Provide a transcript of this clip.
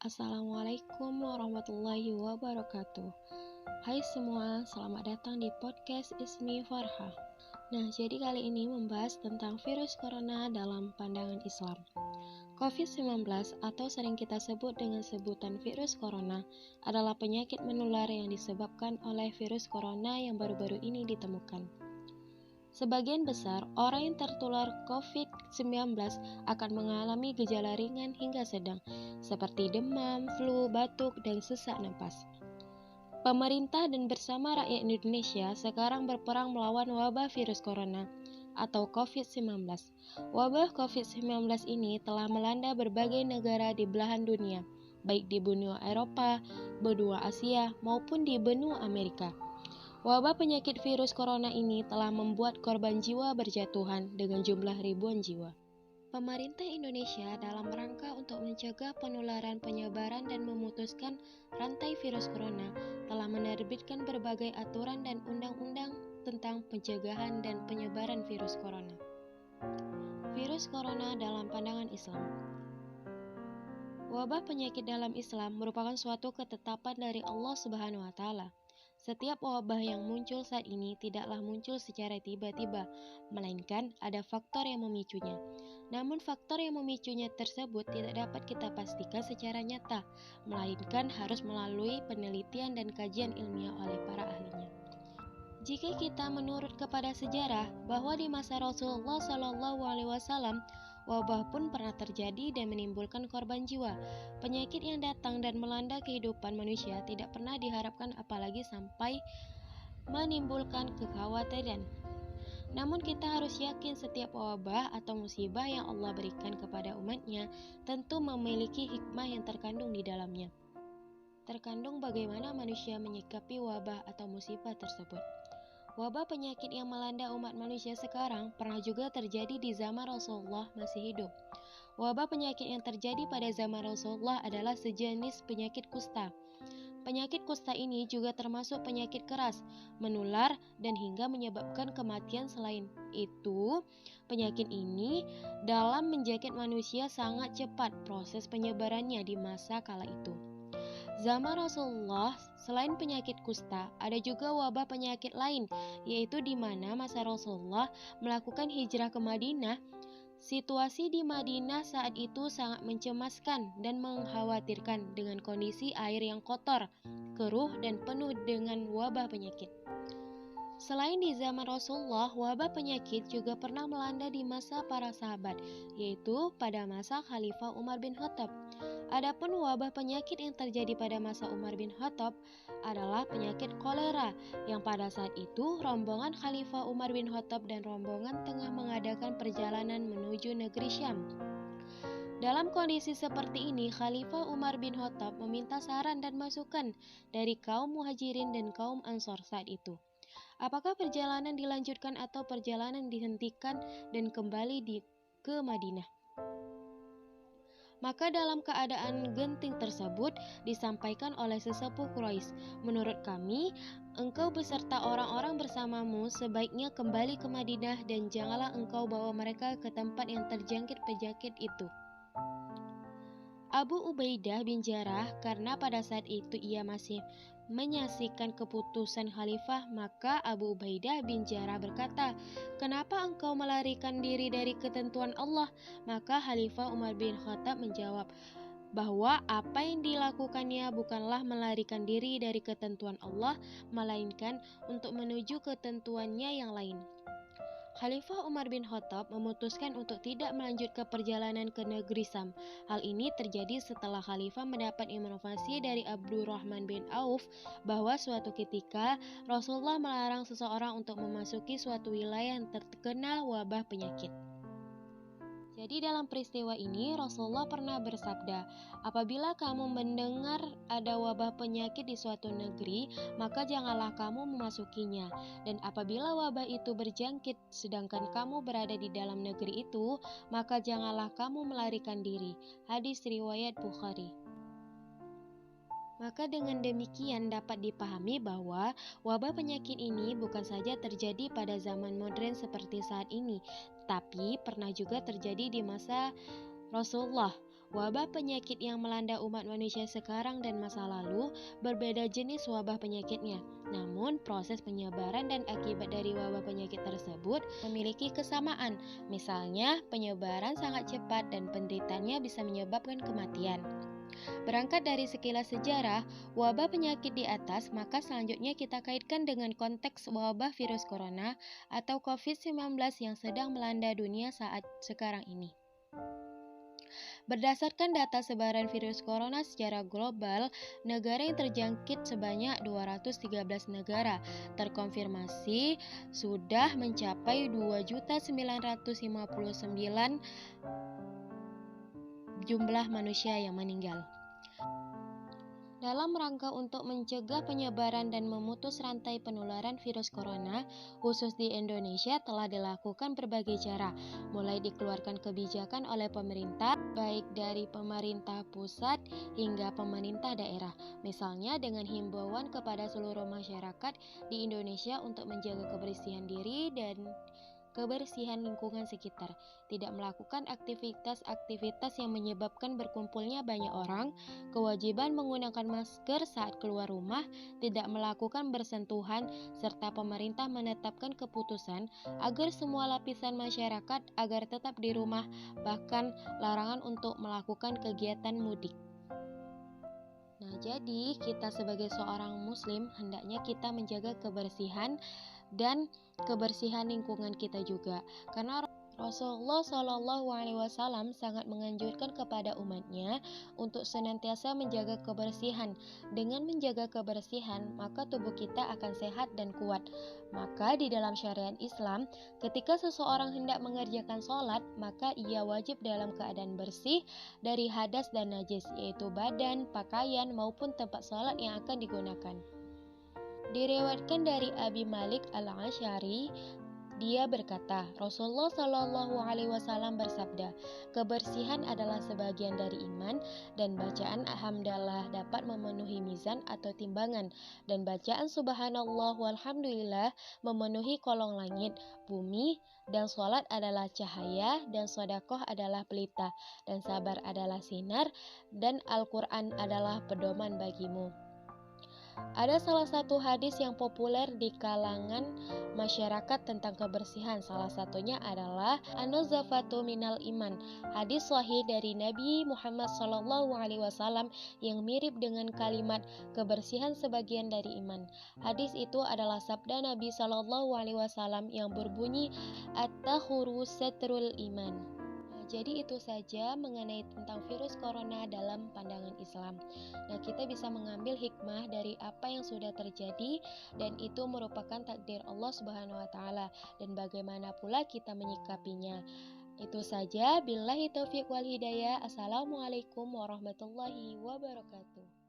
Assalamualaikum warahmatullahi wabarakatuh. Hai semua, selamat datang di podcast Ismi Farha. Nah, jadi kali ini membahas tentang virus corona dalam pandangan Islam. COVID-19 atau sering kita sebut dengan sebutan virus corona adalah penyakit menular yang disebabkan oleh virus corona yang baru-baru ini ditemukan. Sebagian besar orang yang tertular COVID-19 akan mengalami gejala ringan hingga sedang, seperti demam, flu, batuk, dan sesak napas. Pemerintah dan bersama rakyat Indonesia sekarang berperang melawan wabah virus corona atau COVID-19. Wabah COVID-19 ini telah melanda berbagai negara di belahan dunia, baik di benua Eropa, benua Asia, maupun di benua Amerika. Wabah penyakit virus corona ini telah membuat korban jiwa berjatuhan dengan jumlah ribuan jiwa. Pemerintah Indonesia dalam rangka untuk mencegah penularan penyebaran dan memutuskan rantai virus corona telah menerbitkan berbagai aturan dan undang-undang tentang pencegahan dan penyebaran virus corona. Virus corona dalam pandangan Islam. Wabah penyakit dalam Islam merupakan suatu ketetapan dari Allah Subhanahu wa Ta'ala. Setiap wabah yang muncul saat ini tidaklah muncul secara tiba-tiba, melainkan ada faktor yang memicunya. Namun faktor yang memicunya tersebut tidak dapat kita pastikan secara nyata, melainkan harus melalui penelitian dan kajian ilmiah oleh para ahlinya. Jika kita menurut kepada sejarah bahwa di masa Rasulullah SAW, wabah pun pernah terjadi dan menimbulkan korban jiwa. Penyakit yang datang dan melanda kehidupan manusia tidak pernah diharapkan apalagi sampai menimbulkan kekhawatiran. Namun kita harus yakin setiap wabah atau musibah yang Allah berikan kepada umatnya tentu memiliki hikmah yang terkandung di dalamnya. Terkandung bagaimana manusia menyikapi wabah atau musibah tersebut. Wabah penyakit yang melanda umat manusia sekarang pernah juga terjadi di zaman Rasulullah masih hidup. Wabah penyakit yang terjadi pada zaman Rasulullah adalah sejenis penyakit kusta. Penyakit kusta ini juga termasuk penyakit keras, menular, dan hingga menyebabkan kematian. Selain itu, penyakit ini dalam menjangkit manusia sangat cepat proses penyebarannya di masa kala itu. Zaman Rasulullah, selain penyakit kusta, ada juga wabah penyakit lain, yaitu di mana masa Rasulullah melakukan hijrah ke Madinah. Situasi di Madinah saat itu sangat mencemaskan dan mengkhawatirkan dengan kondisi air yang kotor, keruh, dan penuh dengan wabah penyakit. Selain di zaman Rasulullah, wabah penyakit juga pernah melanda di masa para sahabat, yaitu pada masa Khalifah Umar bin Khattab. Adapun wabah penyakit yang terjadi pada masa Umar bin Khattab adalah penyakit kolera, yang pada saat itu rombongan Khalifah Umar bin Khattab dan rombongan tengah mengadakan perjalanan menuju negeri Syam. Dalam kondisi seperti ini, Khalifah Umar bin Khattab meminta saran dan masukan dari kaum Muhajirin dan kaum Ansor saat itu. Apakah perjalanan dilanjutkan atau perjalanan dihentikan dan kembali ke Madinah? Maka dalam keadaan genting tersebut disampaikan oleh sesepuh Quraisy, menurut kami, engkau beserta orang-orang bersamamu sebaiknya kembali ke Madinah dan janganlah engkau bawa mereka ke tempat yang terjangkit penyakit itu. Abu Ubaidah bin Jarrah, karena pada saat itu ia masih menyaksikan keputusan khalifah, maka Abu Ubaidah bin Jarrah berkata, "Kenapa engkau melarikan diri dari ketentuan Allah?" Maka Khalifah Umar bin Khattab menjawab bahwa apa yang dilakukannya bukanlah melarikan diri dari ketentuan Allah, melainkan untuk menuju ketentuannya yang lain. Khalifah Umar bin Khattab memutuskan untuk tidak melanjutkan perjalanan ke negeri Syam. Hal ini terjadi setelah Khalifah mendapat informasi dari Abdurrahman bin Auf bahwa suatu ketika Rasulullah melarang seseorang untuk memasuki suatu wilayah yang terkena wabah penyakit. Jadi dalam peristiwa ini Rasulullah pernah bersabda, apabila kamu mendengar ada wabah penyakit di suatu negeri, maka janganlah kamu memasukinya. Dan apabila wabah itu berjangkit sedangkan kamu berada di dalam negeri itu, maka janganlah kamu melarikan diri. Hadis riwayat Bukhari. Maka dengan demikian dapat dipahami bahwa wabah penyakit ini bukan saja terjadi pada zaman modern seperti saat ini, tapi pernah juga terjadi di masa Rasulullah. Wabah penyakit yang melanda umat manusia sekarang dan masa lalu berbeda jenis wabah penyakitnya. Namun, proses penyebaran dan akibat dari wabah penyakit tersebut memiliki kesamaan. Misalnya, penyebaran sangat cepat dan penderitanya bisa menyebabkan kematian. Berangkat dari sekilas sejarah wabah penyakit di atas, maka selanjutnya kita kaitkan dengan konteks wabah virus corona atau COVID-19 yang sedang melanda dunia saat sekarang ini. Berdasarkan data sebaran virus corona secara global, negara yang terjangkit sebanyak 213 negara. Terkonfirmasi sudah mencapai 2.959 jumlah manusia yang meninggal. Dalam rangka untuk mencegah penyebaran dan memutus rantai penularan virus corona, khusus di Indonesia telah dilakukan berbagai cara, mulai dikeluarkan kebijakan oleh pemerintah, baik dari pemerintah pusat hingga pemerintah daerah. Misalnya dengan himbauan kepada seluruh masyarakat di Indonesia untuk menjaga kebersihan diri dan kebersihan lingkungan sekitar, tidak melakukan aktivitas-aktivitas yang menyebabkan berkumpulnya banyak orang, kewajiban menggunakan masker saat keluar rumah, tidak melakukan bersentuhan, serta pemerintah menetapkan keputusan agar semua lapisan masyarakat agar tetap di rumah, bahkan larangan untuk melakukan kegiatan mudik. Nah, jadi kita sebagai seorang muslim hendaknya kita menjaga kebersihan dan kebersihan lingkungan kita juga, karena Rasulullah Shallallahu Alaihi Wasallam sangat menganjurkan kepada umatnya untuk senantiasa menjaga kebersihan. Dengan menjaga kebersihan, maka tubuh kita akan sehat dan kuat. Maka di dalam syariat Islam, ketika seseorang hendak mengerjakan sholat, maka ia wajib dalam keadaan bersih dari hadas dan najis, yaitu badan, pakaian, maupun tempat sholat yang akan digunakan. Diriwayatkan dari Abi Malik Al-Asy'ari, dia berkata, Rasulullah Shallallahu Alaihi Wasallam bersabda, kebersihan adalah sebagian dari iman, dan bacaan alhamdulillah dapat memenuhi mizan atau timbangan, dan bacaan subhanallah walhamdulillah memenuhi kolong langit, bumi, dan sholat adalah cahaya, dan sedekah adalah pelita, dan sabar adalah sinar, dan Al-Quran adalah pedoman bagimu. Ada salah satu hadis yang populer di kalangan masyarakat tentang kebersihan. Salah satunya adalah an-nazafatu minal iman. Hadis sahih dari Nabi Muhammad SAW yang mirip dengan kalimat kebersihan sebagian dari iman. Hadis itu adalah sabda Nabi SAW yang berbunyi at-tahuru satrul iman. Jadi itu saja mengenai tentang virus corona dalam pandangan Islam. Nah, kita bisa mengambil hikmah dari apa yang sudah terjadi dan itu merupakan takdir Allah Subhanahu wa taala dan bagaimana pula kita menyikapinya. Itu saja, billahi taufiq wal hidayah. Assalamualaikum warahmatullahi wabarakatuh.